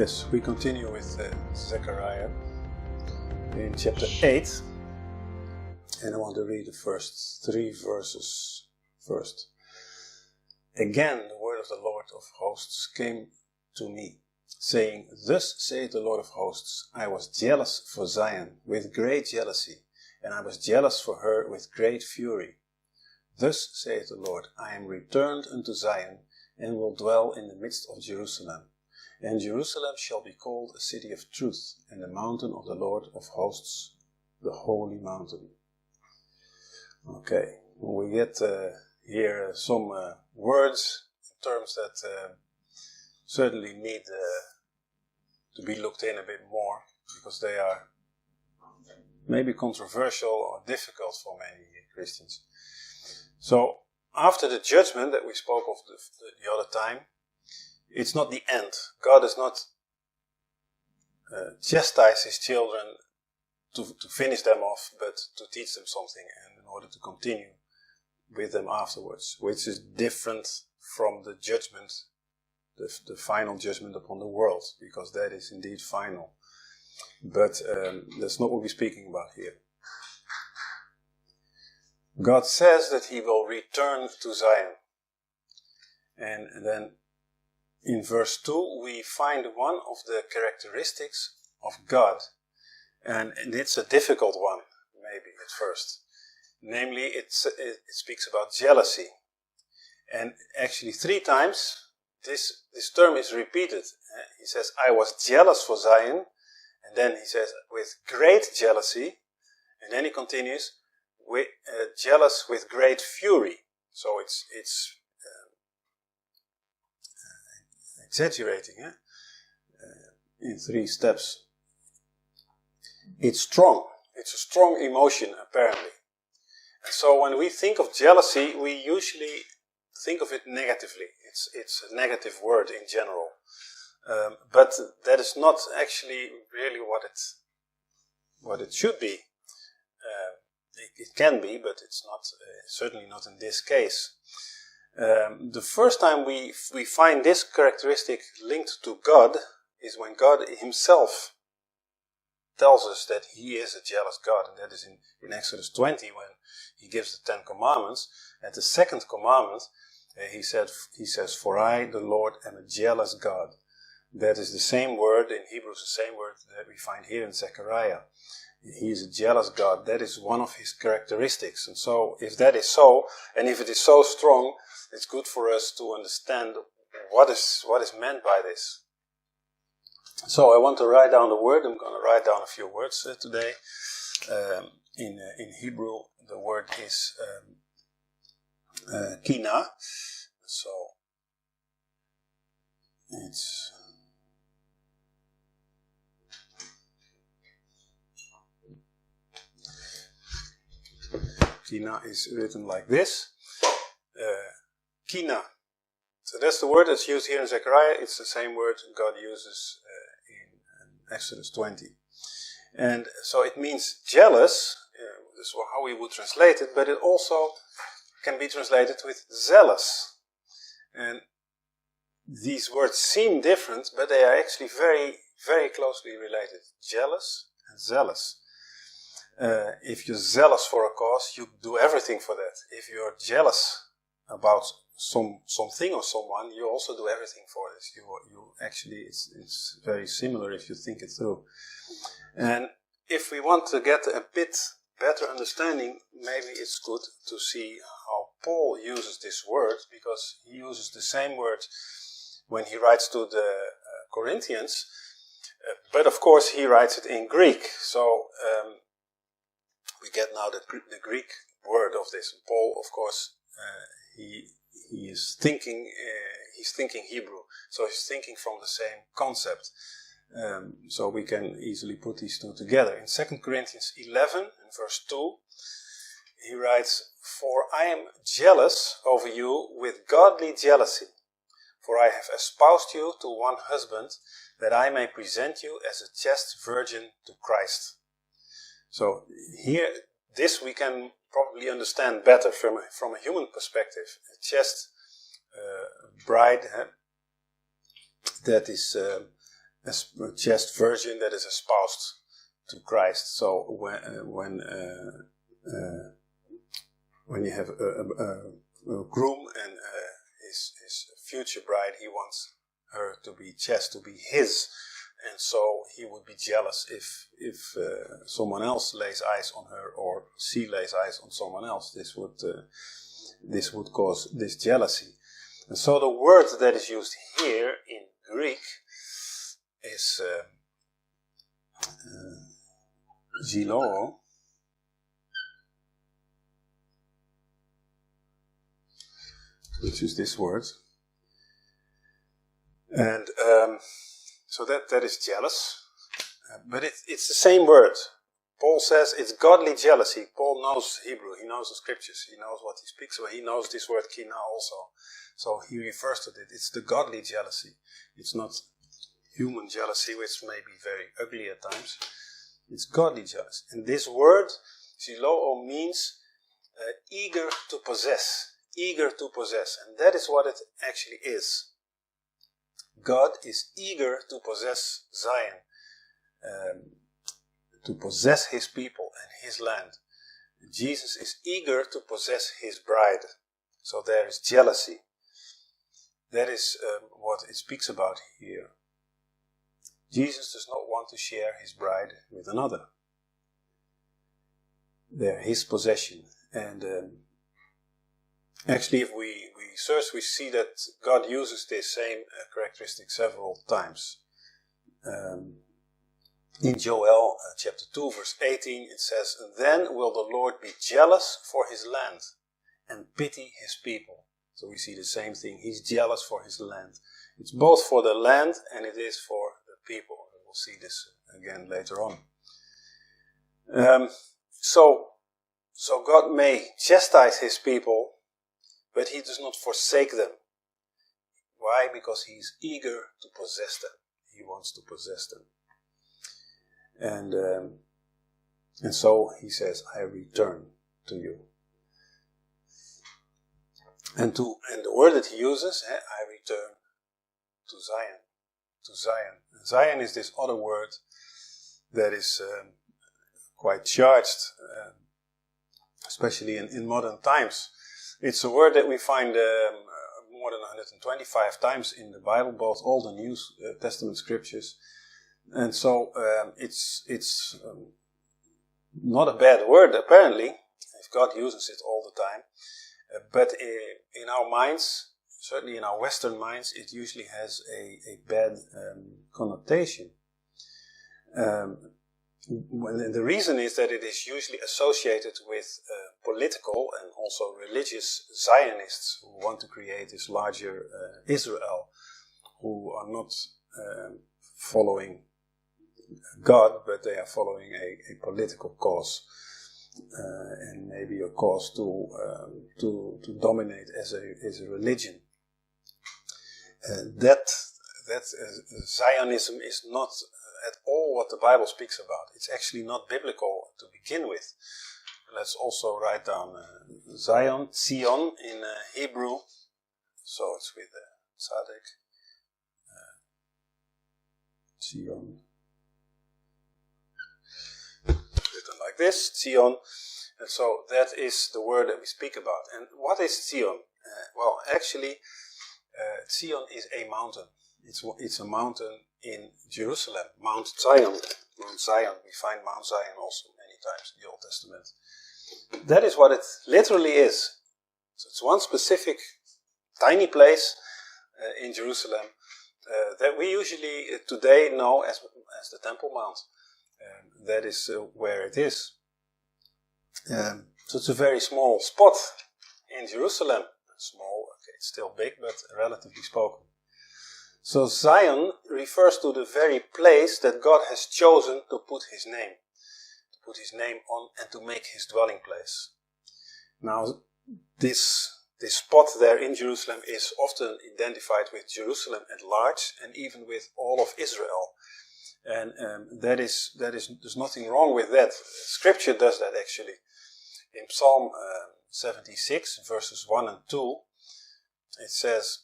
Yes, we continue with Zechariah in chapter 8, and I want to read the first 3 verses first. Again, the word of the Lord of hosts came to me, saying, Thus saith the Lord of hosts, I was jealous for Zion with great jealousy, and I was jealous for her with great fury. Thus saith the Lord, I am returned unto Zion, and will dwell in the midst of Jerusalem. And Jerusalem shall be called a city of truth, and the mountain of the Lord of hosts, the holy mountain. Okay, we get here some words, terms that certainly need to be looked in a bit more, because they are maybe controversial or difficult for many Christians. So, after the judgment that we spoke of the other time, it's not the end. God does not chastise his children to finish them off, but to teach them something and in order to continue with them afterwards, which is different from the judgment, the final judgment upon the world, because that is indeed final. But that's not what we're speaking about here. God says that he will return to Zion. And then in verse 2 we find one of the characteristics of God. And it's a difficult one, maybe at first. Namely, it speaks about jealousy. And actually 3 times this term is repeated. He says, I was jealous for Zion. And then he says, with great jealousy. And then he continues, jealous with great fury. So it's exaggerating in 3 steps. It's strong. It's a strong emotion, apparently. And so when we think of jealousy, we usually think of it negatively. It's a negative word in general. But that is not actually really what it should be. It can be, but it's not, certainly not in this case. The first time we find this characteristic linked to God is when God himself tells us that he is a jealous God, and that is in Exodus 20 when he gives the 10 commandments. At the second commandment, he says, For I, the Lord, am a jealous God. That is the same word in Hebrew, the same word that we find here in Zechariah. He is a jealous God. That is one of his characteristics. And so, if that is so, and if it is so strong, it's good for us to understand what is meant by this. So, I want to write down the word. I'm going to write down a few words today. In Hebrew, the word is kina. So, it's kina is written like this. Kina. So that's the word that's used here in Zechariah. It's the same word God uses in Exodus 20. And so it means jealous. This is how we would translate it. But it also can be translated with zealous. And these words seem different, but they are actually very, very closely related. Jealous and zealous. If you're zealous for a cause, you do everything for that. If you're jealous about something or someone, you also do everything for this. You actually, it's very similar if you think it through. And if we want to get a bit better understanding, maybe it's good to see how Paul uses this word, because he uses the same word when he writes to the Corinthians, but of course he writes it in Greek. So we get now the Greek word of this. Paul, of course, he is thinking. He's thinking Hebrew, so he's thinking from the same concept. So we can easily put these two together. In 2 Corinthians 11, in verse 2, he writes, For I am jealous over you with godly jealousy, for I have espoused you to one husband, that I may present you as a chaste virgin to Christ. So here, this we can probably understand better from a human perspective. A chaste bride that is a chaste virgin that is espoused to Christ. So when you have a groom and his future bride, he wants her to be chaste, to be his, and so he would be jealous if someone else lays eyes on her, or she lays eyes on someone else. This would cause this jealousy. And so the word that is used here in Greek is ziloo. Which is this word. And so that is jealous. But it's the same word. Paul says it's godly jealousy. Paul knows Hebrew. He knows the scriptures. He knows what he speaks. So he knows this word kina also. So he refers to it. It's the godly jealousy. It's not human jealousy, which may be very ugly at times. It's godly jealousy. And this word, ziloo, means eager to possess. Eager to possess. And that is what it actually is. God is eager to possess Zion, to possess his people and his land. Jesus is eager to possess his bride. So there is jealousy. That is what it speaks about here. Jesus does not want to share his bride with another. They're his possession. And actually, if we search, we see that God uses this same characteristic several times. In Joel chapter 2 verse 18 it says, "Then will the Lord be jealous for his land and pity his people." So we see the same thing. He's jealous for his land. It's both for the land and it is for the people. We'll see this again later on. So God may chastise his people, but he does not forsake them. Why? Because he's eager to possess them. He wants to possess them. And so he says, "I return to you." And the word that he uses, "I return to Zion." To Zion. And Zion is this other word that is quite charged, especially in modern times. It's a word that we find more than 125 times in the Bible, both Old and New Testament scriptures. And so it's not a bad word, apparently, if God uses it all the time. But in our minds, certainly in our Western minds, it usually has a bad connotation. The reason is that it is usually associated with political and also religious Zionists who want to create this larger Israel, who are not following God, but they are following a political cause, and maybe a cause to dominate as a religion. That Zionism is not at all what the Bible speaks about. It's actually not biblical to begin with. Let's also write down Zion in Hebrew. So it's with Tzaddik. Zion. Written like this, Zion. And so that is the word that we speak about. And what is Zion? Well, actually, Zion is a mountain. It's a mountain in Jerusalem, Mount Zion. Mount Zion. We find Mount Zion also many times in the Old Testament. That is what it literally is. So it's one specific tiny place in Jerusalem that we usually today know as the Temple Mount. That is where it is. So it's a very small spot in Jerusalem. Small, okay, it's still big, but relatively spoken. So Zion refers to the very place that God has chosen to put his name. To put his name on and to make his dwelling place. Now, this spot there in Jerusalem is often identified with Jerusalem at large and even with all of Israel. And there's nothing wrong with that. Scripture does that actually. In Psalm 76, verses 1 and 2, it says,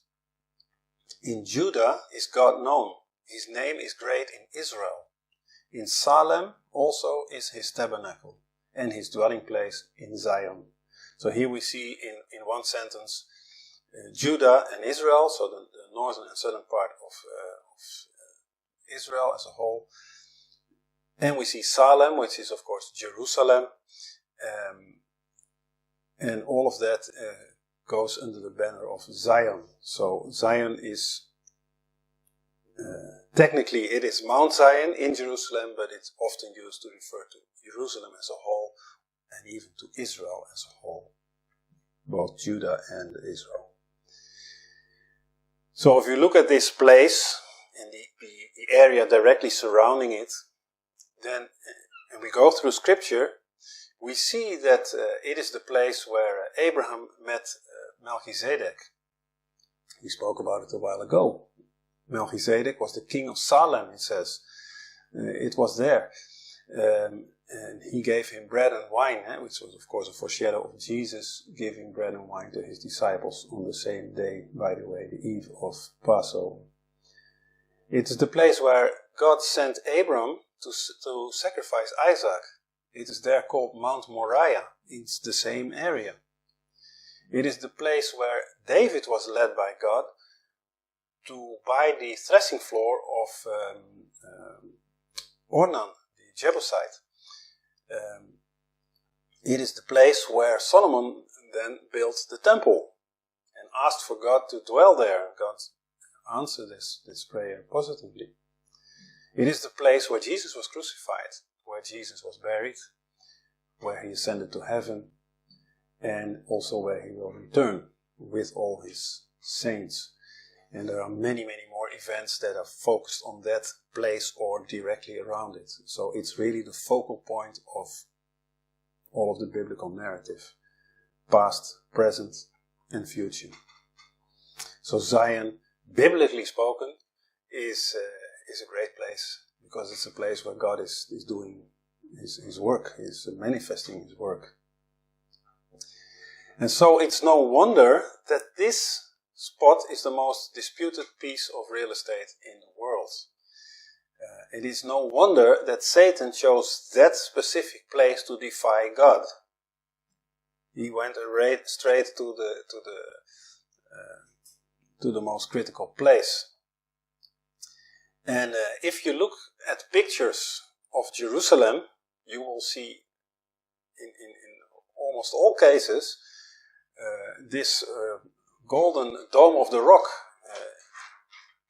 "In Judah is God known, his name is great in Israel. In Salem also is his tabernacle, and his dwelling place in Zion. So here we see in one sentence Judah and Israel, so the northern and southern part of Israel as a whole. And we see Salem, which is of course Jerusalem, and all of that goes under the banner of Zion. So Zion is, technically it is Mount Zion in Jerusalem, but it's often used to refer to Jerusalem as a whole, and even to Israel as a whole, both Judah and Israel. So if you look at this place and the area directly surrounding it, then, and we go through scripture, we see that it is the place where Abraham met Melchizedek. We spoke about it a while ago. Melchizedek was the king of Salem, it says. It was there. And he gave him bread and wine, which was of course a foreshadow of Jesus giving bread and wine to his disciples on the same day, by the way, the eve of Passover. It is the place where God sent Abram to sacrifice Isaac. It is there called Mount Moriah. It's the same area. It is the place where David was led by God to buy the threshing floor of Ornan, the Jebusite. It is the place where Solomon then built the temple and asked for God to dwell there. God answered this prayer positively. It is the place where Jesus was crucified, where Jesus was buried, where he ascended to heaven, and also where he will return with all his saints. And there are many, many more events that are focused on that place or directly around it. So it's really the focal point of all of the biblical narrative, past, present, and future. So Zion, biblically spoken, is a great place, because it's a place where God is doing his work, is manifesting his work. And so it's no wonder that this spot is the most disputed piece of real estate in the world. It is no wonder that Satan chose that specific place to defy God. He went straight to the most critical place. And if you look at pictures of Jerusalem, you will see in almost all cases this golden dome of the rock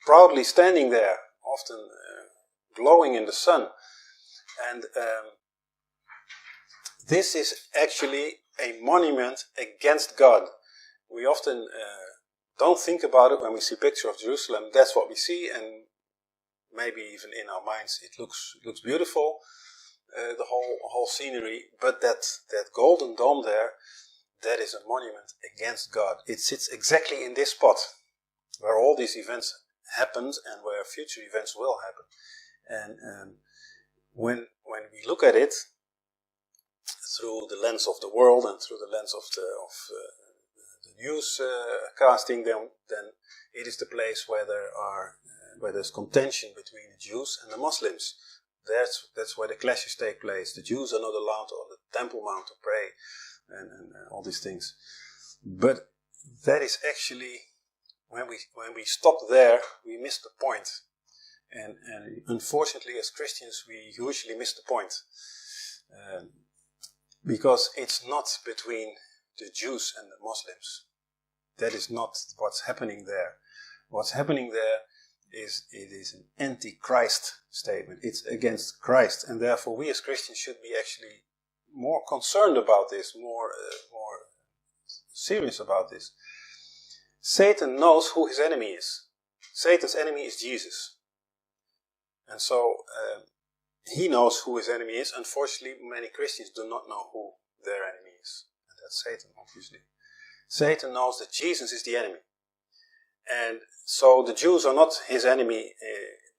proudly standing there, often glowing in the sun. And this is actually a monument against God. We often don't think about it when we see a picture of Jerusalem. That's what we see, and maybe even in our minds it looks beautiful, the whole scenery. But that golden dome there, that is a monument against God. It sits exactly in this spot where all these events happened and where future events will happen. And when we look at it through the lens of the world and through the lens of the news casting, then it is the place where there's contention between the Jews and the Muslims. That's where the clashes take place. The Jews are not allowed on the Temple Mount to pray and all these things. But that is actually, when we stop there, we miss the point. And unfortunately, as Christians, we usually miss the point. Because it's not between the Jews and the Muslims. That is not what's happening there. What's happening there is it is an anti-Christ statement. It's against Christ, and therefore we as Christians should be actually more concerned about this, more serious about this. Satan knows who his enemy is. Satan's enemy is Jesus. And so he knows who his enemy is. Unfortunately, many Christians do not know who their enemy is. And that's Satan, obviously. Satan knows that Jesus is the enemy. And so the Jews are not his enemy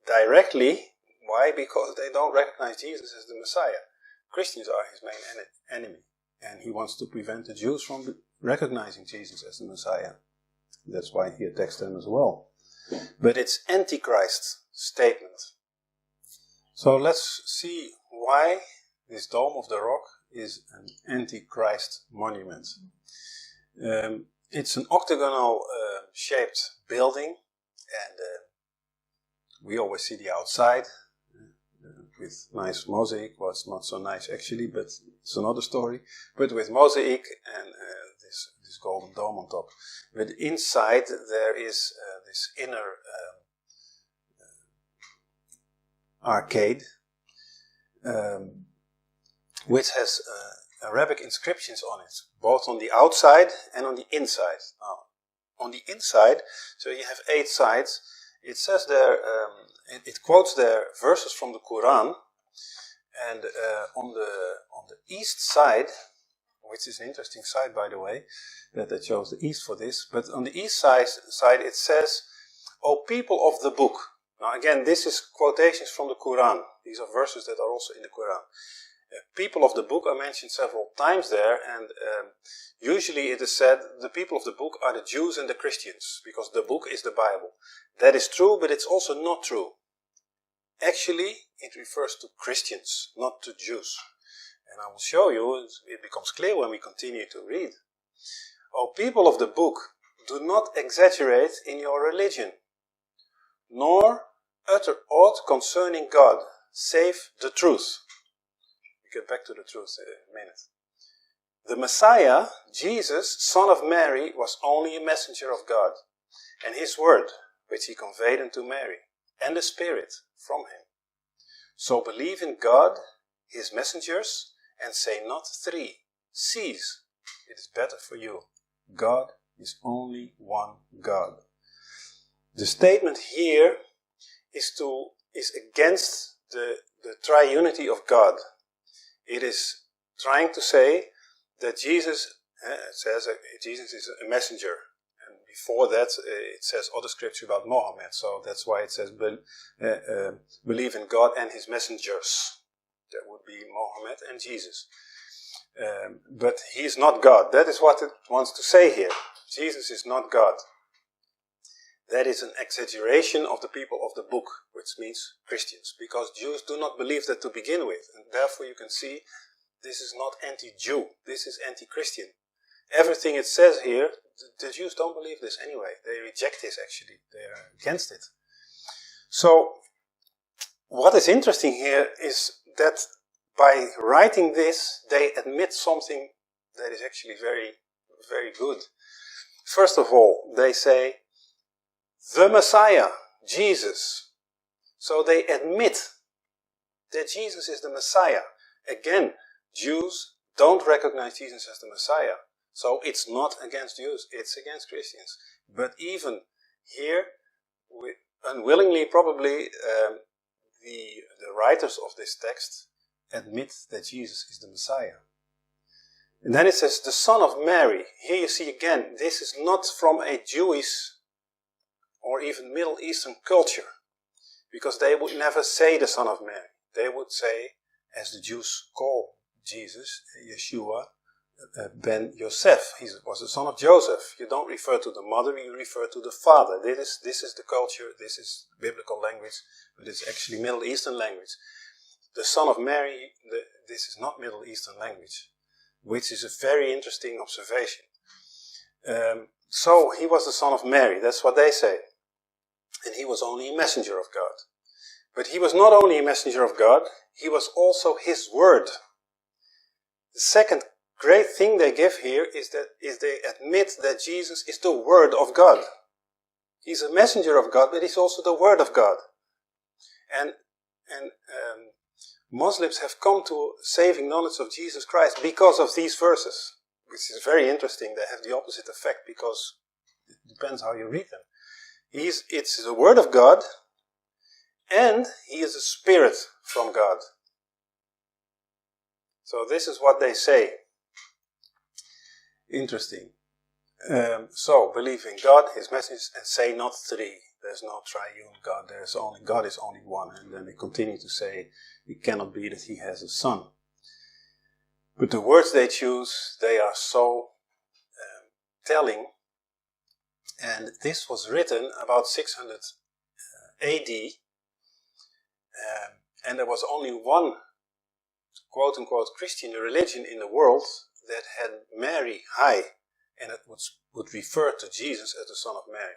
directly. Why? Because they don't recognize Jesus as the Messiah. Christians are his main enemy. And he wants to prevent the Jews from recognizing Jesus as the Messiah. That's why he attacks them as well. but it's Antichrist statement. So let's see why this Dome of the Rock is an Antichrist monument. It's an octagonal shaped building, and we always see the outside with nice mosaic. Well, it's not so nice actually, but it's another story. But with mosaic and this golden dome on top. But inside there is this inner arcade, which has Arabic inscriptions on it, both on the outside and on the inside. Now, on the inside, so you have 8 sides. It says there, it quotes there verses from the Quran, and on the east side, which is an interesting side, by the way, that they chose the east for this. But on the east side it says, "O people of the book." Now again, this is quotations from the Quran. These are verses that are also in the Quran. People of the book are mentioned several times there, and usually it is said the people of the book are the Jews and the Christians, because the book is the Bible. That is true, but it's also not true. Actually, it refers to Christians, not to Jews. And I will show you, it becomes clear when we continue to read. O people of the book, do not exaggerate in your religion, nor utter aught concerning God, save the truth. We'll get back to the truth in a minute. The Messiah, Jesus, son of Mary, was only a messenger of God, and his word, which he conveyed unto Mary, and the Spirit from him. So believe in God, his messengers, and say not 3. Cease. It is better for you. God is only one God. The statement here is against the triunity of God. It is trying to say that Jesus, it says Jesus is a messenger. And before that, it says other scripture about Mohammed. So that's why it says believe in God and his messengers. That would be Mohammed and Jesus. But he is not God. That is what it wants to say here. Jesus is not God. That is an exaggeration of the people of the book, which means Christians, because Jews do not believe that to begin with. And therefore you can see this is not anti-Jew, this is anti-Christian. Everything it says here, the Jews don't believe this anyway. They reject this actually. They are against it. So, what is interesting here is that by writing this, they admit something that is actually very, very good. First of all, they say, the Messiah, Jesus. So they admit that Jesus is the Messiah. Again, Jews don't recognize Jesus as the Messiah. So it's not against Jews, it's against Christians. But even here, unwillingly probably, the writers of this text admit that Jesus is the Messiah. And then it says, the Son of Mary. Here you see again, this is not from a Jewish or even Middle Eastern culture, because they would never say the Son of Mary. They would say, as the Jews call Jesus, Yeshua, Ben Yosef. He was the son of Joseph. You don't refer to the mother, you refer to the father. This is the culture, this is biblical language, but it's actually Middle Eastern language. The Son of Mary, this is not Middle Eastern language, which is a very interesting observation. So he was the Son of Mary, that's what they say. And he was only a messenger of God. But he was not only a messenger of God, he was also his word. The second great thing they give here is they admit that Jesus is the Word of God. He's a messenger of God, but he's also the Word of God. And Muslims have come to saving knowledge of Jesus Christ because of these verses, which is very interesting. They have the opposite effect because it depends how you read them. It's the Word of God, and he is a Spirit from God. So this is what they say. Interesting. So, believe in God, his message, and say not 3. There's no triune God. God is only one. And then they continue to say, it cannot be that he has a son. But the words they choose, they are so telling. And this was written about 600 AD, and there was only one quote-unquote Christian religion in the world that had Mary high, and it would refer to Jesus as the Son of Mary.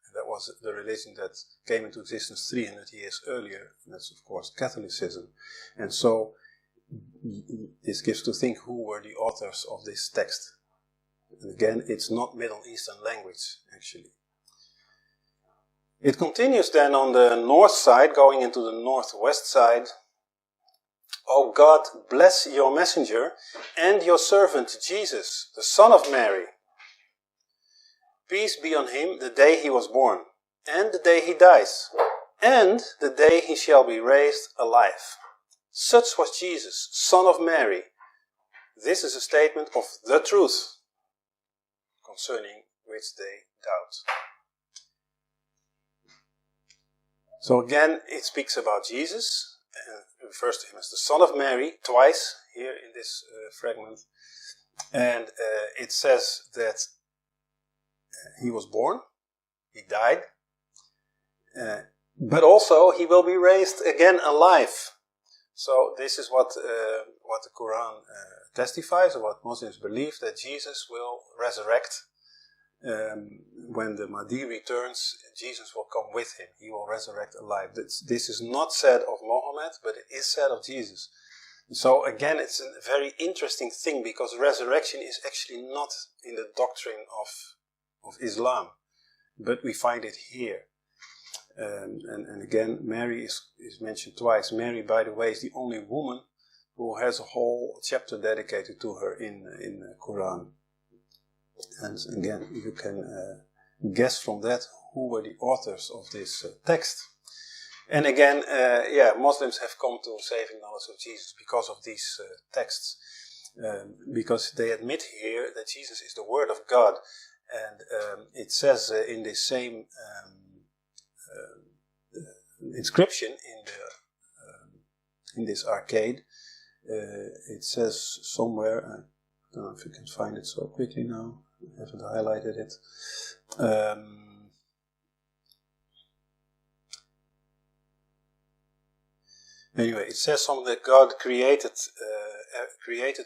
And that was the religion that came into existence 300 years earlier, and that's of course Catholicism. And so this gives to think who were the authors of this text. And again, it's not Middle Eastern language, actually. It continues then on the north side, going into the northwest side. O God, bless your messenger and your servant Jesus, the Son of Mary. Peace be on him the day he was born, and the day he dies, and the day he shall be raised alive. Such was Jesus, Son of Mary. This is a statement of the truth, concerning which they doubt. So again, it speaks about Jesus, and refers to him as the Son of Mary, twice here in this fragment. And it says that he was born, he died, but also he will be raised again alive. So this is what the Quran testifies, or what Muslims believe, that Jesus will resurrect. When the Mahdi returns, Jesus will come with him. He will resurrect alive. This is not said of Muhammad, but it is said of Jesus. So again, it's a very interesting thing, because resurrection is actually not in the doctrine of Islam, but we find it here. And again, Mary is mentioned twice. Mary, by the way, is the only woman who has a whole chapter dedicated to her in the Quran. And again, you can guess from that who were the authors of this text. And again, Muslims have come to saving knowledge of Jesus because of these texts. Because they admit here that Jesus is the Word of God. And it says in this same inscription in this arcade, it says somewhere, I don't know if you can find it so quickly now, I haven't highlighted it. Anyway, it says something that God created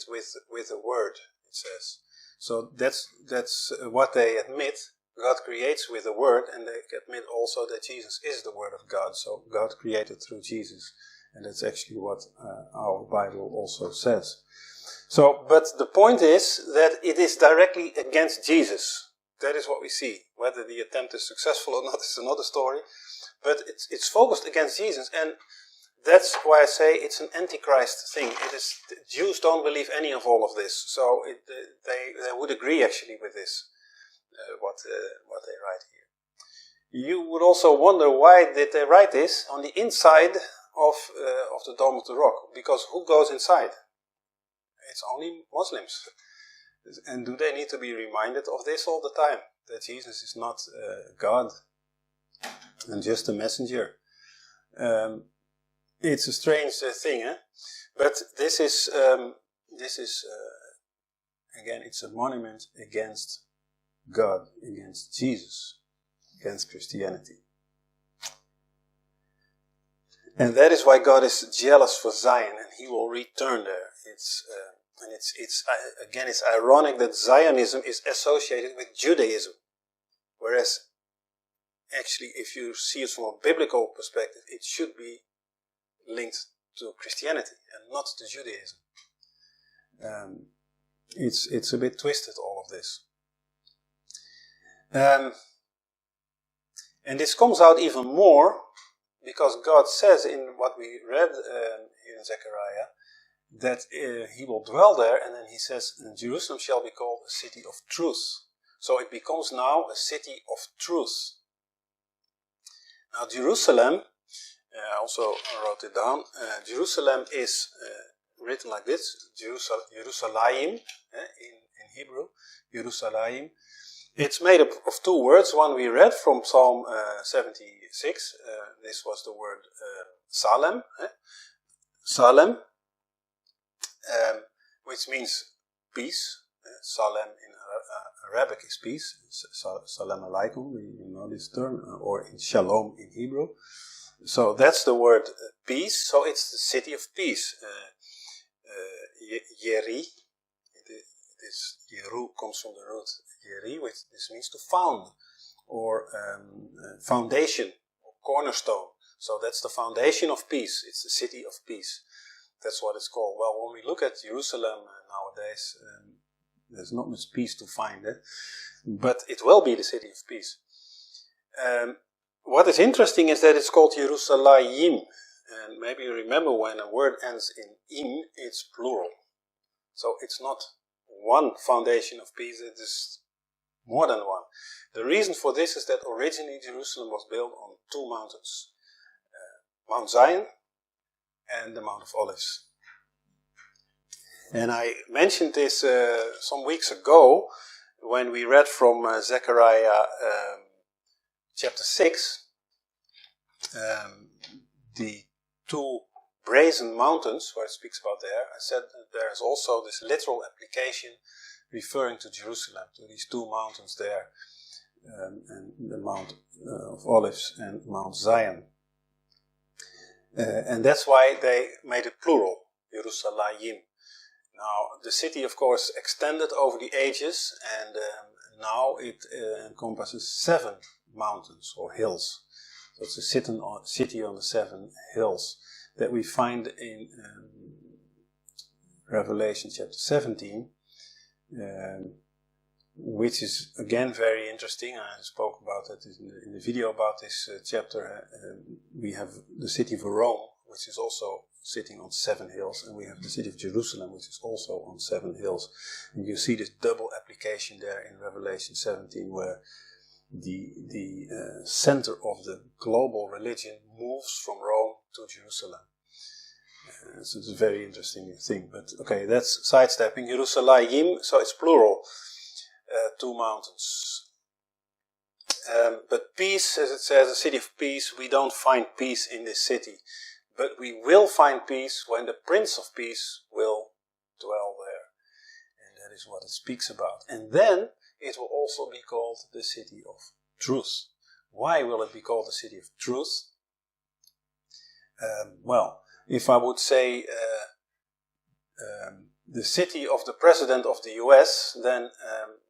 with a word, it says. So that's what they admit. God creates with a word, and they admit also that Jesus is the Word of God. So God created through Jesus, and that's actually what our Bible also says. So, but the point is that it is directly against Jesus. That is what we see. Whether the attempt is successful or not is another story. But it's focused against Jesus, and that's why I say it's an antichrist thing. It is, the Jews don't believe any of all of this, so they would agree actually with this, what they write here. You would also wonder, why did they write this on the inside of the Dome of the Rock? Because who goes inside? It's only Muslims. And do they need to be reminded of this all the time? That Jesus is not God and just a messenger. It's a strange thing, eh? But this is again, it's a monument against God, against Jesus, against Christianity. And that is why God is jealous for Zion, and He will return there. It's ironic that Zionism is associated with Judaism, whereas actually, if you see it from a biblical perspective, it should be linked to Christianity and not to Judaism. It's a bit twisted, all of this. And this comes out even more because God says in what we read here in Zechariah that He will dwell there, and then He says, Jerusalem shall be called a city of truth. So it becomes now a city of truth. Now Jerusalem, I also wrote it down, Jerusalem is written like this, Jerusalem, in Hebrew, Jerusalem. It's made up of two words. One we read from Psalm 76. This was the word Salem. Salem, which means peace. Salem in Arabic is peace. Salam alaikum, you know this term, or in shalom in Hebrew. So that's the word peace. So it's the city of peace. Yeri, this Yeru comes from the root Yeri, which this means to found, or foundation, or cornerstone. So that's the foundation of peace. It's the city of peace. That's what it's called. Well, when we look at Jerusalem nowadays, there's not much peace to find, but it will be the city of peace. What is interesting is that it's called Jerusalem, and maybe you remember when a word ends in im, it's plural. So it's not one foundation of peace, it is more than one. The reason for this is that originally Jerusalem was built on two mountains, Mount Zion and the Mount of Olives. And I mentioned this some weeks ago when we read from Zechariah chapter 6, the two brazen mountains where it speaks about there. I said that there is also this literal application referring to Jerusalem, to these two mountains there, and the Mount of Olives and Mount Zion. And that's why they made it plural, Jerusalem. Now, the city, of course, extended over the ages, and now it encompasses 7 mountains or hills. So it's a city on the 7 hills that we find in Revelation chapter 17, which is again very interesting. I spoke about that in the video about this chapter. We have the city of Rome, which is also sitting on 7 hills, and we have the city of Jerusalem, which is also on 7 hills. And you see this double application there in Revelation 17, where the center of the global religion moves from Rome to Jerusalem. So it's a very interesting thing. But okay, that's sidestepping. Jerusalem, so it's plural, 2 mountains. But peace, as it says, a city of peace, we don't find peace in this city. But we will find peace when the Prince of Peace will dwell there. And that is what it speaks about. And then it will also be called the city of truth. Why will it be called the city of truth? Well, if I would say the city of the President of the US, then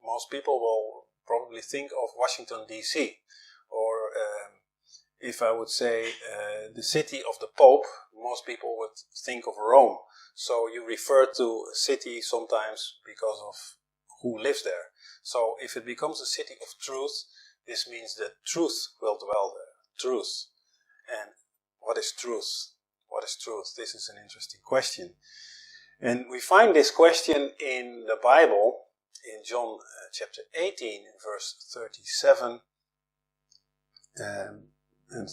most people will probably think of Washington, D.C. Or if I would say the city of the Pope, most people would think of Rome. So you refer to a city sometimes because of who lives there. So if it becomes a city of truth, this means that truth will dwell there. Truth. And what is truth? What is truth? This is an interesting question. And we find this question in the Bible, in John chapter 18, verse 37, and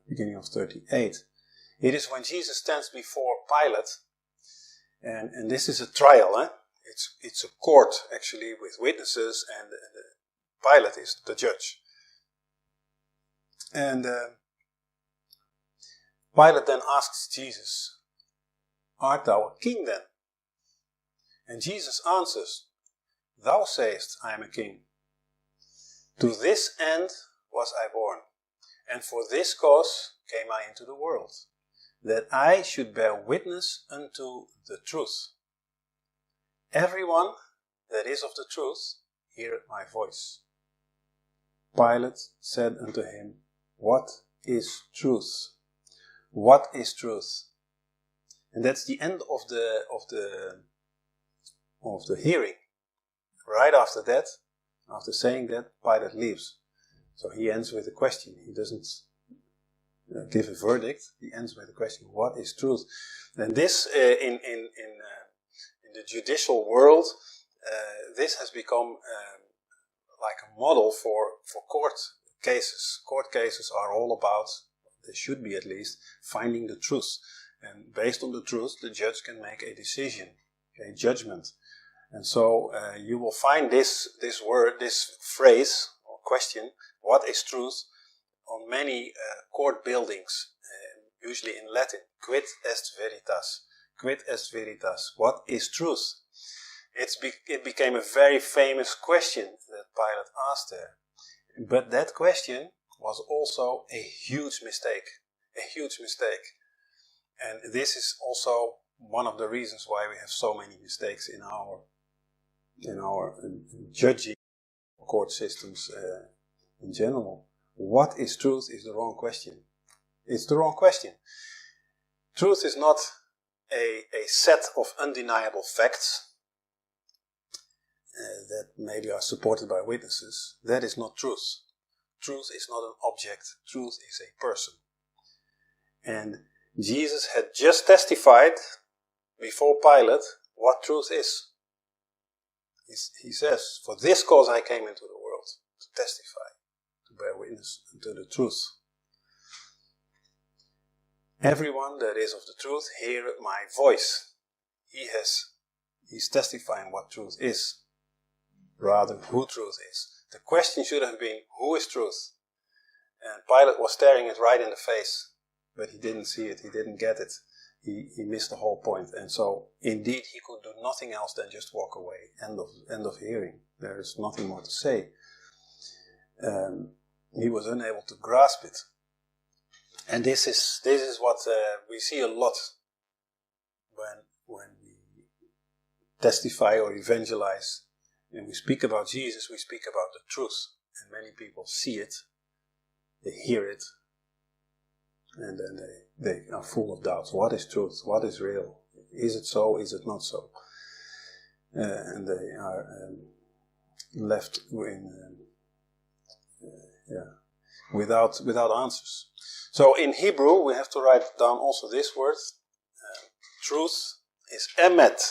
beginning of 38. It is when Jesus stands before Pilate, and this is a trial, It's a court, actually, with witnesses, and Pilate is the judge. And Pilate then asks Jesus, "Art thou a king then?" And Jesus answers, "Thou sayest, I am a king. To this end was I born, and for this cause came I into the world, that I should bear witness unto the truth. Everyone that is of the truth heareth my voice." Pilate said unto him, "What is truth? What is truth?" And that's the end of the hearing. Right after that, after saying that, Pilate leaves. So he ends with a question. He doesn't give a verdict. He ends with a question: what is truth? And this in the judicial world, this has become like a model for court cases. Court cases are all about, they should be at least, finding the truth. And based on the truth, the judge can make a decision, a judgment. And so you will find this word, this phrase or question, what is truth, on many court buildings, usually in Latin. Quid est veritas. Quid est veritas. What is truth? It became a very famous question that Pilate asked there. But that question was also a huge mistake. A huge mistake. And this is also one of the reasons why we have so many mistakes in our judging court systems in general. What is truth is the wrong question. It's the wrong question. Truth is not a set of undeniable facts that maybe are supported by witnesses. That is not truth. Truth is not an object. Truth is a person. And Jesus had just testified before Pilate what truth is. He says, "For this cause I came into the world, to testify, to bear witness unto the truth. Everyone that is of the truth heareth my voice." He's testifying what truth is, rather who truth is. The question should have been, who is truth? And Pilate was staring it right in the face, but he didn't see it, he didn't get it. He missed the whole point. And so, indeed, he could do nothing else than just walk away. End of hearing. There is nothing more to say. He was unable to grasp it. And this is what we see a lot when we testify or evangelize. When we speak about Jesus, we speak about the truth. And many people see it, they hear it, and then they are full of doubts. What is truth? What is real? Is it so? Is it not so? And they are left without answers. So in Hebrew, we have to write down also this word. Truth is emet.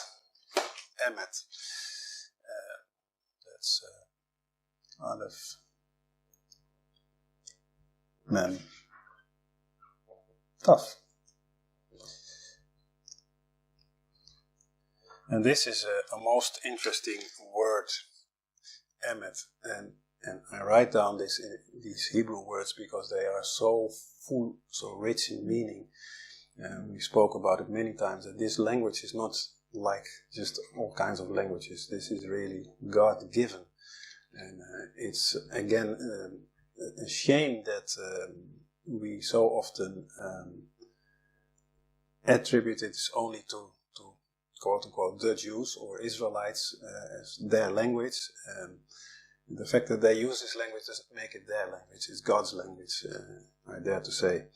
Emet. That's Aleph, Mem, Taf. And this is a most interesting word, emet. And I write down these Hebrew words because they are so full, so rich in meaning. We spoke about it many times, that this language is not like just all kinds of languages. This is really God-given. And it's, again, a shame that we so often attribute it only to quote-unquote the Jews or Israelites as their language. The fact that they use this language doesn't make it their language. It's God's language, I dare to say.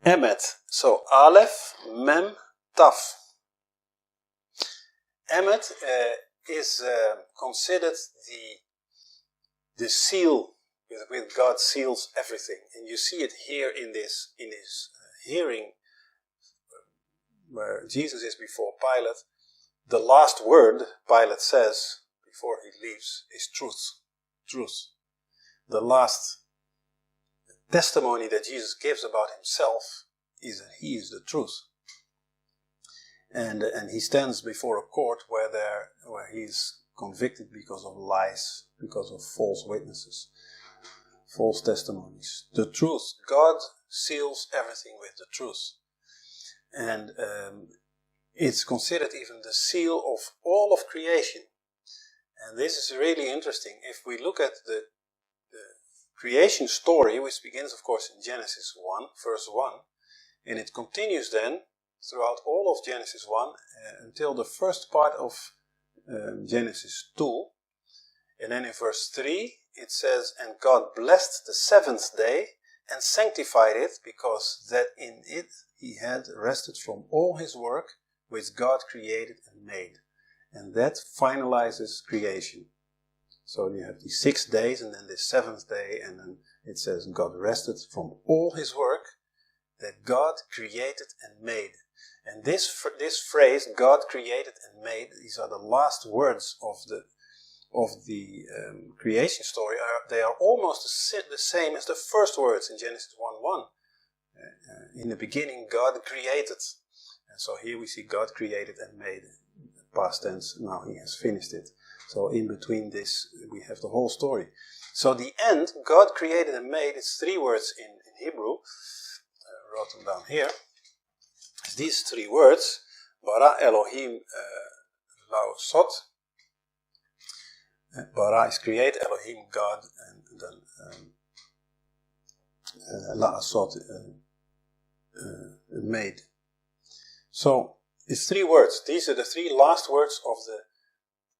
Emet. So, Aleph, Mem, Taf. Emet is considered the seal with God seals everything. And you see it here in this hearing where Jesus is before Pilate. The last word Pilate says before he leaves is truth. Truth. The last testimony that Jesus gives about himself is that he is the truth. And he stands before a court where he is convicted because of lies, because of false witnesses, false testimonies. The truth. God seals everything with the truth. And it's considered even the seal of all of creation. And this is really interesting. If we look at the creation story, which begins, of course, in Genesis 1, verse 1, and it continues then throughout all of Genesis 1 until the first part of Genesis 2. And then in verse 3 it says, "And God blessed the seventh day and sanctified it, because that in it he had rested from all his work which God created and made." And that finalizes creation. So you have these 6 days and then the seventh day, and then it says God rested from all his work that God created and made. And this phrase, God created and made, these are the last words of the creation story. They are almost the same as the first words in Genesis 1:1. In the beginning, God created. And so here we see God created and made. Past tense, now he has finished it. So in between this, we have the whole story. So the end, God created and made, it's 3 words in Hebrew. I wrote them down here. It's these 3 words. Bara Elohim Lao Sot. bara is create, Elohim, God, and then la'asot, made. So, it's 3 words. These are the 3 last words of the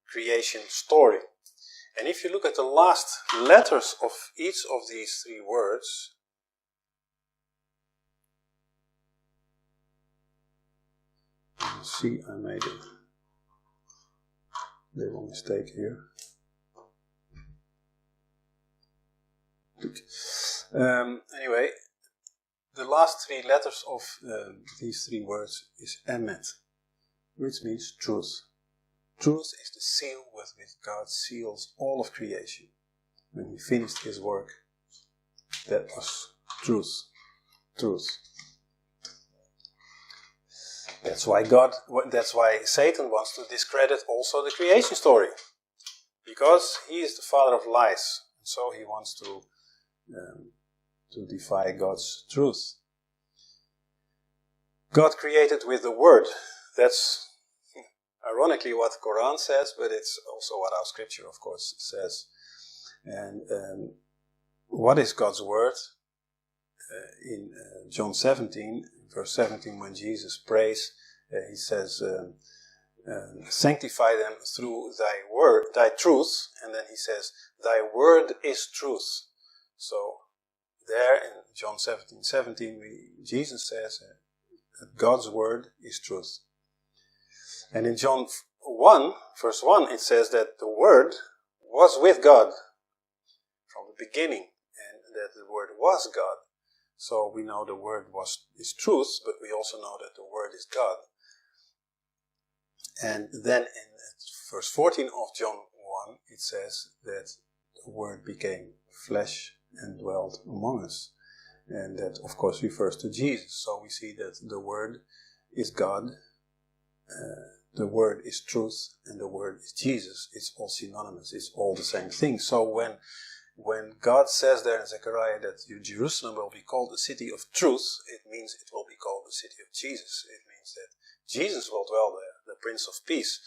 creation story. And if you look at the last letters of each of these 3 words, you see I made a little mistake here. Anyway, the last 3 letters of these 3 words is emet, which means truth. Truth is the seal with which God seals all of creation. When he finished his work, that was truth. Truth. That's why Satan wants to discredit also the creation story. Because he is the father of lies. And so he wants to defy God's truth. God created with the word. That's ironically what the Quran says, but it's also what our scripture, of course, says. And what is God's word? In John 17, verse 17, when Jesus prays, he says, sanctify them through thy word, thy truth, and then he says, thy word is truth. So there in John 17, Jesus says that God's word is truth. And in John 1, verse 1, it says that the Word was with God from the beginning, and that the Word was God. So we know the Word is truth, but we also know that the Word is God. And then in verse 14 of John 1, it says that the Word became flesh and dwelt among us. And that, of course, refers to Jesus. So we see that the Word is God. The word is truth, and the word is Jesus. It's all synonymous. It's all the same thing. So when God says there in Zechariah that Jerusalem will be called the city of truth, it means it will be called the city of Jesus. It means that Jesus will dwell there, the Prince of Peace.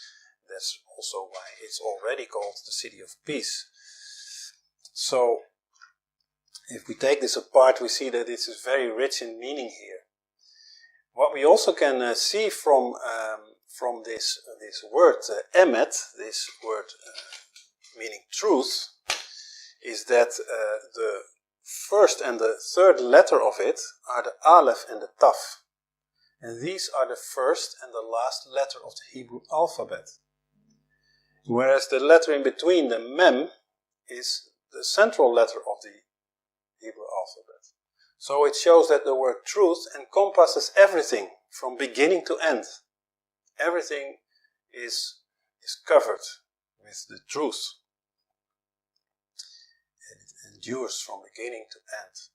That's also why it's already called the city of peace. So, if we take this apart, we see that this is very rich in meaning here. What we also can see from this word emet, this word meaning truth, is that the first and the third letter of it are the aleph and the taf. And these are the first and the last letter of the Hebrew alphabet. Whereas the letter in between, the mem, is the central letter of the Hebrew alphabet. So it shows that the word truth encompasses everything from beginning to end. Everything is covered with the truth. And it endures from beginning to end.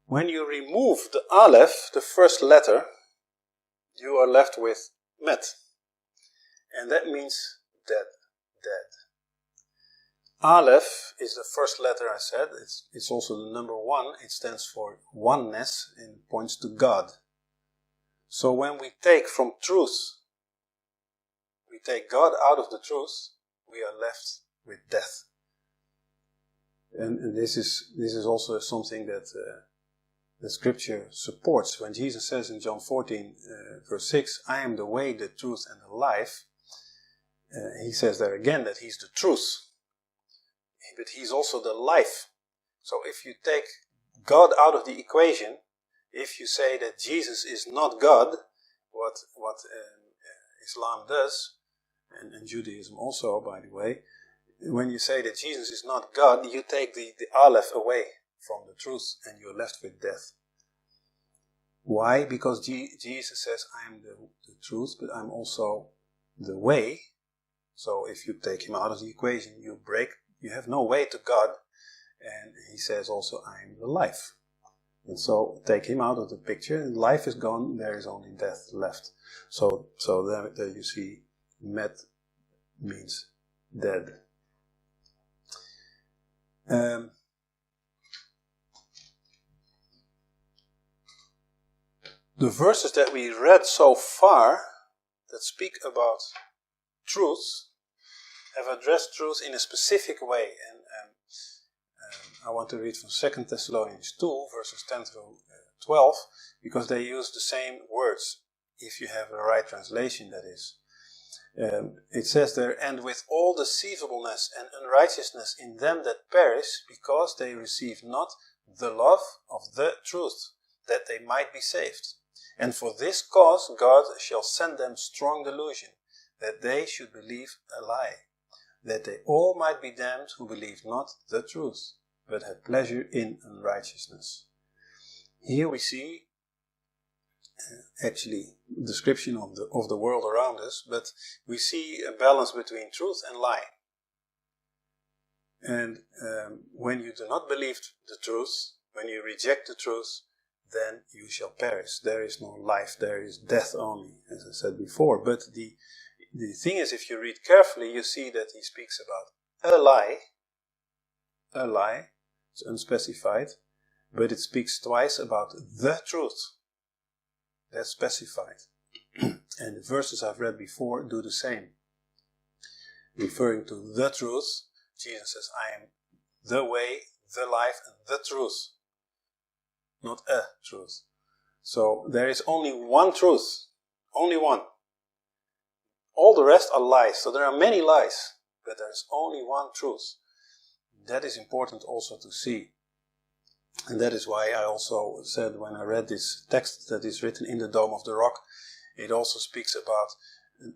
When you remove the aleph, the first letter, you are left with met. And that means dead. Aleph is the first letter I said. It's also the number 1. It stands for oneness and points to God. So when we take from truth, we take God out of the truth, we are left with death. And this is also something that the scripture supports. When Jesus says in John 14, verse 6, I am the way, the truth, and the life, he says there again that he's the truth. But he's also the life. So if you take God out of the equation, if you say that Jesus is not God, what Islam does, and Judaism also, by the way, when you say that Jesus is not God, you take the aleph away from the truth, and you're left with death. Why? Because Jesus says, I am the truth, but I'm also the way. So if you take him out of the equation, you have no way to God. And he says also, I am the life. And so take him out of the picture, and life is gone, there is only death left. So there you see, met means dead. The verses that we read so far that speak about truth have addressed truth in a specific way. And I want to read from 2 Thessalonians 2, verses 10 through 12, because they use the same words, if you have the right translation, that is. It says there, "And with all deceivableness and unrighteousness in them that perish, because they receive not the love of the truth, that they might be saved. And for this cause God shall send them strong delusion, that they should believe a lie, that they all might be damned who believe not the truth, but have pleasure in unrighteousness." Here we see actually description of the world around us, but we see a balance between truth and lie. And when you do not believe the truth, when you reject the truth, then you shall perish. There is no life, there is death only, as I said before. But the thing is, if you read carefully, you see that he speaks about a lie, it's unspecified, but it speaks twice about the truth. That's specified. And the verses I've read before do the same. Referring to the truth, Jesus says, "I am the way, the life, and the truth." Not a truth. So there is only one truth. Only one. All the rest are lies. So there are many lies, but there is only one truth. That is important also to see. And that is why I also said when I read this text that is written in the Dome of the Rock, it also speaks about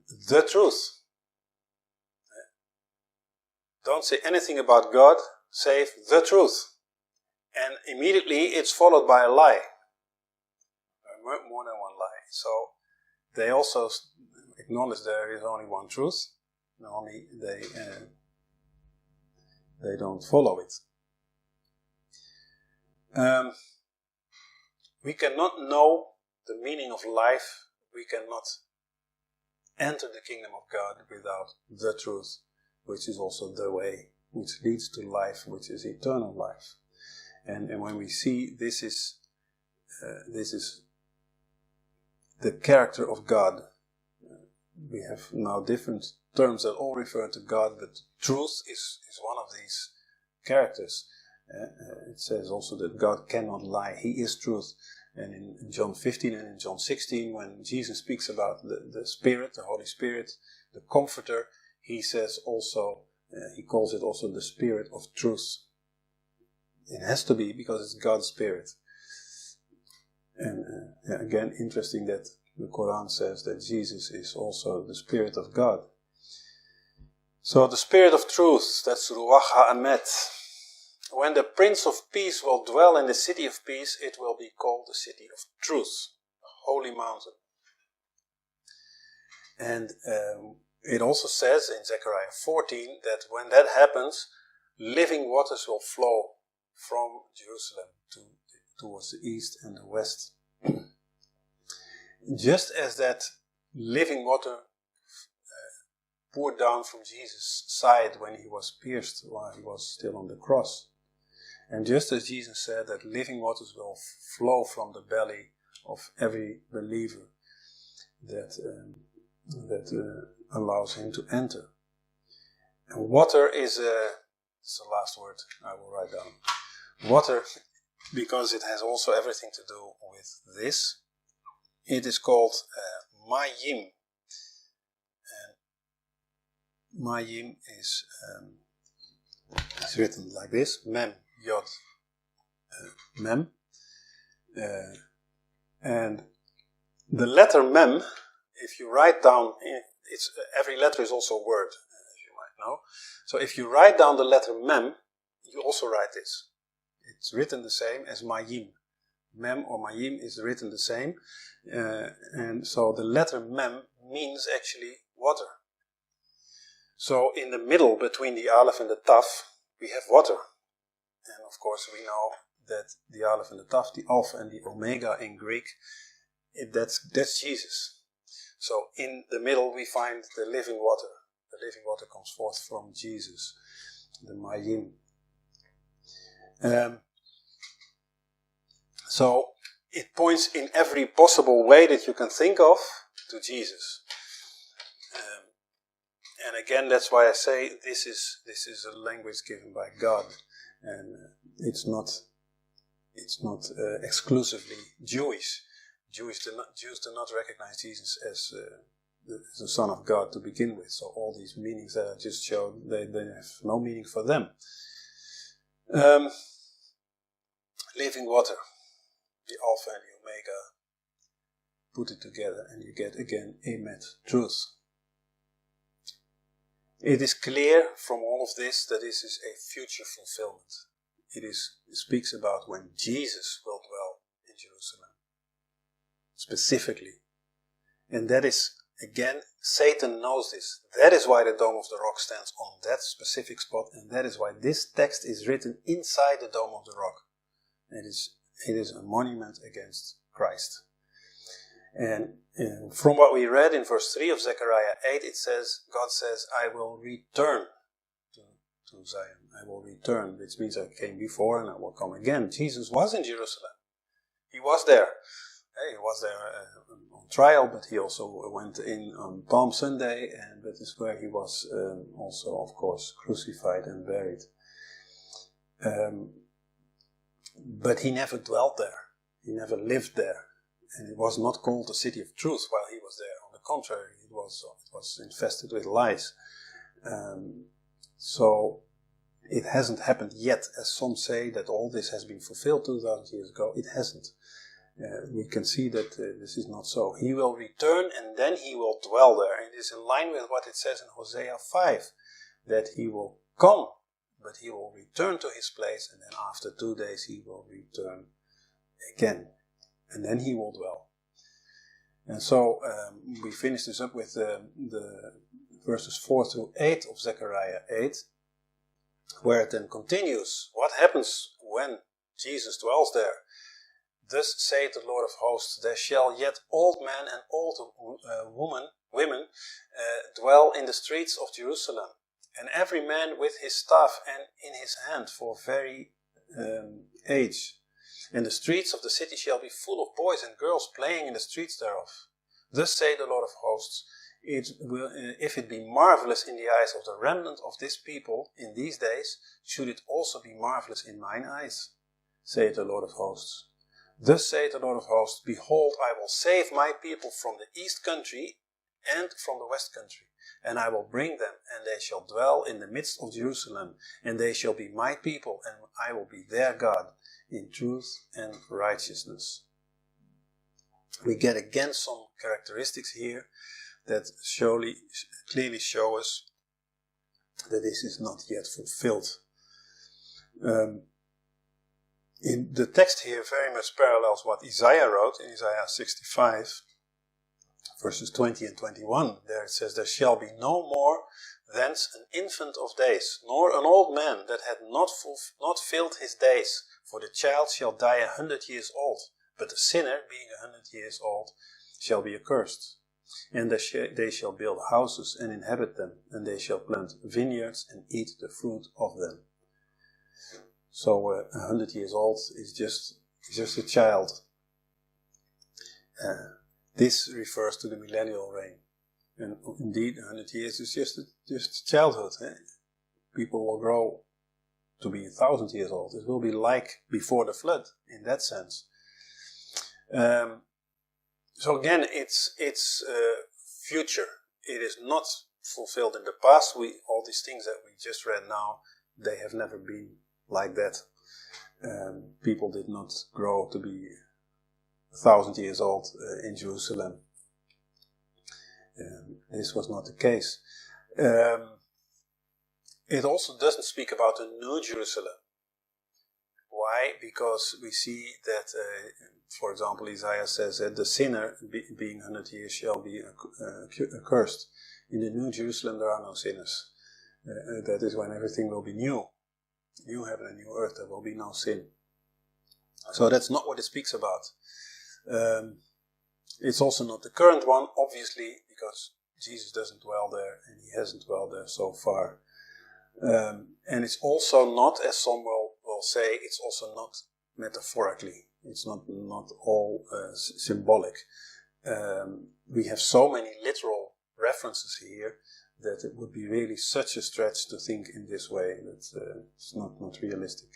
the truth. Don't say anything about God, save the truth. And immediately it's followed by a lie. More than one lie. So they also acknowledge there is only one truth. Only they don't follow it. We cannot know the meaning of life. We cannot enter the kingdom of God without the truth, which is also the way, which leads to life, which is eternal life. And when we see this is the character of God, we have now different terms that all refer to God, but truth is one of these characters. It says also that God cannot lie. He is truth. And in John 15 and in John 16, when Jesus speaks about the Spirit, the Holy Spirit, the Comforter, he says also, he calls it also the Spirit of truth. It has to be because it's God's Spirit. And again, interesting that the Quran says that Jesus is also the Spirit of God. So the Spirit of truth, that's Ruach HaEmet. When the Prince of Peace will dwell in the city of peace, it will be called the city of truth, the holy mountain. And it also says in Zechariah 14 that when that happens, living waters will flow from Jerusalem towards the east and the west. Just as that living water poured down from Jesus' side when he was pierced while he was still on the cross. And just as Jesus said that living waters will flow from the belly of every believer that allows him to enter. And water is it's the last word I will write down. Water, because it has also everything to do with this, it is called Mayim. And Mayim is written like this, Mem. Yod, Mem, and the letter Mem, if you write down, every letter is also a word, as you might know. So if you write down the letter Mem, you also write this. It's written the same as Mayim. Mem or Mayim is written the same, and so the letter Mem means actually water. So in the middle between the Aleph and the Taf, we have water. And of course we know that the Aleph and the Taf, the Alpha and the Omega in Greek, that's Jesus. So in the middle we find the living water. The living water comes forth from Jesus, the Mayim. So it points in every possible way that you can think of to Jesus. And again, that's why I say this is a language given by God, and it's not exclusively Jewish. Jews do not recognize Jesus as the Son of God to begin with. So all these meanings that I just showed, they have no meaning for them. Living water, the Alpha and the Omega. Put it together and you get again Emet, truth. It is clear from all of this that this is a future fulfillment. It speaks about when Jesus will dwell in Jerusalem. Specifically. And that is, again, Satan knows this. That is why the Dome of the Rock stands on that specific spot, and that is why this text is written inside the Dome of the Rock. It is a monument against Christ. And from what we read in verse 3 of Zechariah 8, it says, God says, I will return to Zion. I will return, which means I came before and I will come again. Jesus was in Jerusalem. He was there. He was there on trial, but he also went in on Palm Sunday, and that is where he was also, of course, crucified and buried. But he never dwelt there. He never lived there. And it was not called the city of truth while he was there. On the contrary, it was infested with lies. So it hasn't happened yet, as some say that all this has been fulfilled 2,000 years ago. It hasn't. We can see that this is not so. He will return and then he will dwell there. And it is in line with what it says in Hosea 5, that he will come, but he will return to his place, and then after 2 days he will return again. And then he will dwell. And so we finish this up with the verses 4 through 8 of Zechariah 8, where it then continues. What happens when Jesus dwells there? Thus saith the Lord of hosts, there shall yet old men and old women dwell in the streets of Jerusalem, and every man with his staff and in his hand for very age. And the streets of the city shall be full of boys and girls playing in the streets thereof. Thus saith the Lord of hosts, if it be marvelous in the eyes of the remnant of this people in these days, should it also be marvelous in mine eyes, saith the Lord of hosts. Thus saith the Lord of hosts, behold, I will save my people from the east country and from the west country, and I will bring them, and they shall dwell in the midst of Jerusalem, and they shall be my people, and I will be their God, in truth and righteousness. We get again some characteristics here that clearly show us that this is not yet fulfilled. In the text here very much parallels what Isaiah wrote in Isaiah 65, verses 20 and 21. There it says, there shall be no more thence an infant of days, nor an old man that had not filled his days. For the child shall die 100 years old, but the sinner, being 100 years old, shall be accursed. And they shall build houses and inhabit them, and they shall plant vineyards and eat the fruit of them. So 100 years old is just a child. This refers to the millennial reign. And indeed, 100 years is just childhood. People will grow to be 1,000 years old. It will be like before the flood, in that sense. So again, it's future. It is not fulfilled in the past. All these things that we just read now, they have never been like that. People did not grow to be 1,000 years old in Jerusalem. This was not the case. It also doesn't speak about a new Jerusalem. Why? Because we see that, for example, Isaiah says that the sinner, being 100 years, shall be accursed. In the new Jerusalem there are no sinners. That is when everything will be new. New heaven and new earth, there will be no sin. So that's not what it speaks about. It's also not the current one, obviously, because Jesus doesn't dwell there, and he hasn't dwelled there so far. And it's also not, as some will say, it's also not metaphorically. It's not all symbolic. We have so many literal references here that it would be really such a stretch to think in this way. That it's not realistic.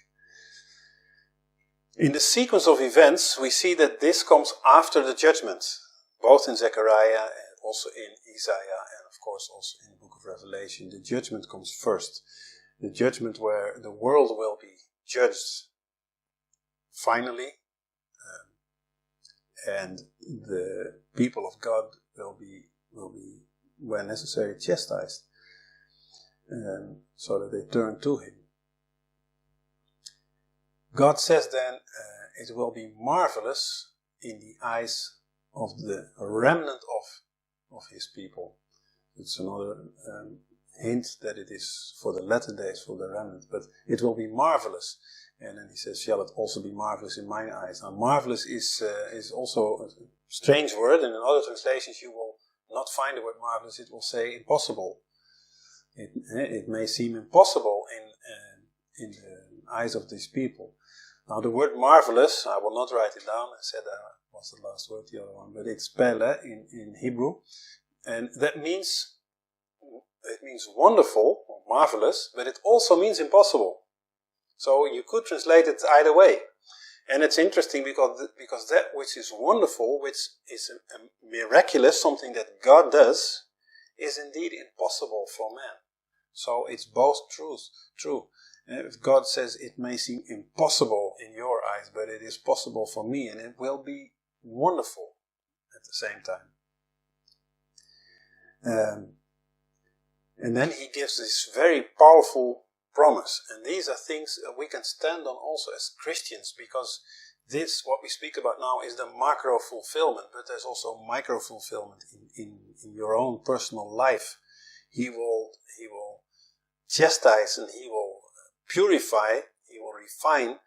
In the sequence of events, we see that this comes after the judgment, both in Zechariah and also in Isaiah, and of course also in the book of Revelation. The judgment comes first. The judgment where the world will be judged finally, and the people of God will be where necessary, chastised, so that they turn to Him. God says then, it will be marvelous in the eyes of the remnant of His people. It's another hint that it is for the latter days, for the remnant, but it will be marvelous. And then He says, shall it also be marvelous in mine eyes? Now, marvelous is also a strange word, and in other translations you will not find the word marvelous, it will say impossible. It may seem impossible in the eyes of these people. Now the word marvelous, I will not write it down, I said that was the last word, the other one, but it's pele in Hebrew, and that means, it means wonderful, or marvelous, but it also means impossible. So you could translate it either way. And it's interesting because that which is wonderful, which is a miraculous, something that God does, is indeed impossible for man. So it's both true. If God says it may seem impossible in your eyes, but it is possible for me, and it will be wonderful at the same time. And then He gives this very powerful promise. And these are things that we can stand on also as Christians, because this, what we speak about now, is the macro fulfillment, but there's also micro fulfillment in your own personal life. He will chastise and He will purify, He will refine,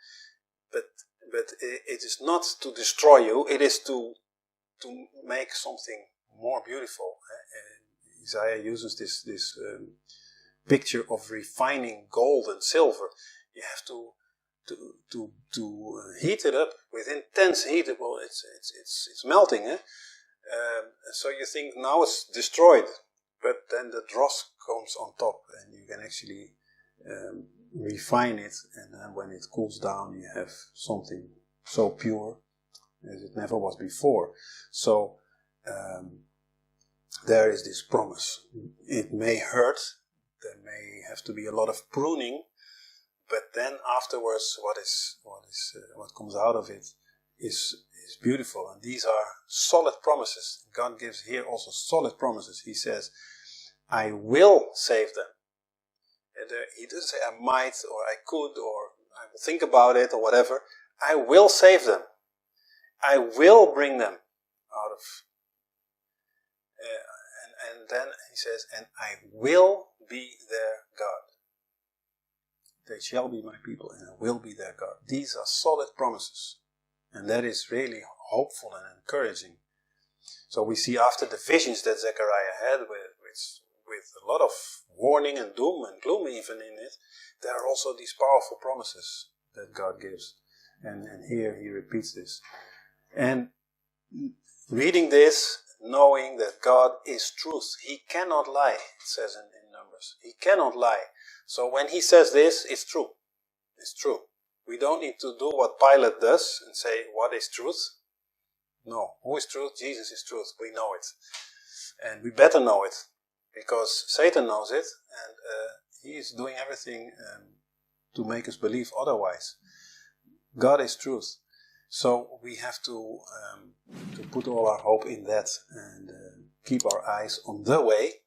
but it is not to destroy you, it is to make something more beautiful. Isaiah uses this picture of refining gold and silver. You have to heat it up with intense heat. Well, it's melting, eh? So you think now it's destroyed, but then the dross comes on top, and you can actually refine it, and then when it cools down, you have something so pure as it never was before. So there is this promise. It may hurt. There may have to be a lot of pruning, but then afterwards, what comes out of it is beautiful. And these are solid promises. God gives here also solid promises. He says, "I will save them." And He doesn't say, "I might," or "I could," or "I will think about it," or whatever. I will save them. I will bring them out of. And then He says, "And I will be their God. They shall be my people, and I will be their God." These are solid promises. And that is really hopeful and encouraging. So we see after the visions that Zechariah had with a lot of warning and doom and gloom even in it, there are also these powerful promises that God gives. And here He repeats this. And reading this, knowing that God is truth. He cannot lie, it says in Numbers. He cannot lie. So when He says this, it's true. It's true. We don't need to do what Pilate does and say, what is truth? No. Who is truth? Jesus is truth. We know it. And we better know it, because Satan knows it, and he is doing everything to make us believe otherwise. God is truth. So we have to put all our hope in that, and keep our eyes on the way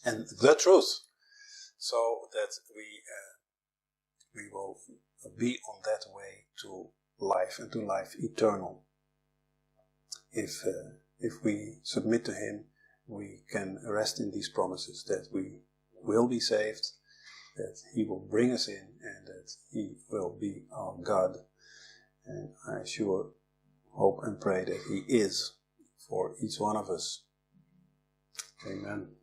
and the truth, so that we will be on that way to life, and to life eternal. If we submit to Him, we can rest in these promises that we will be saved, that He will bring us in, and that He will be our God. And I sure hope and pray that He is for each one of us. Amen.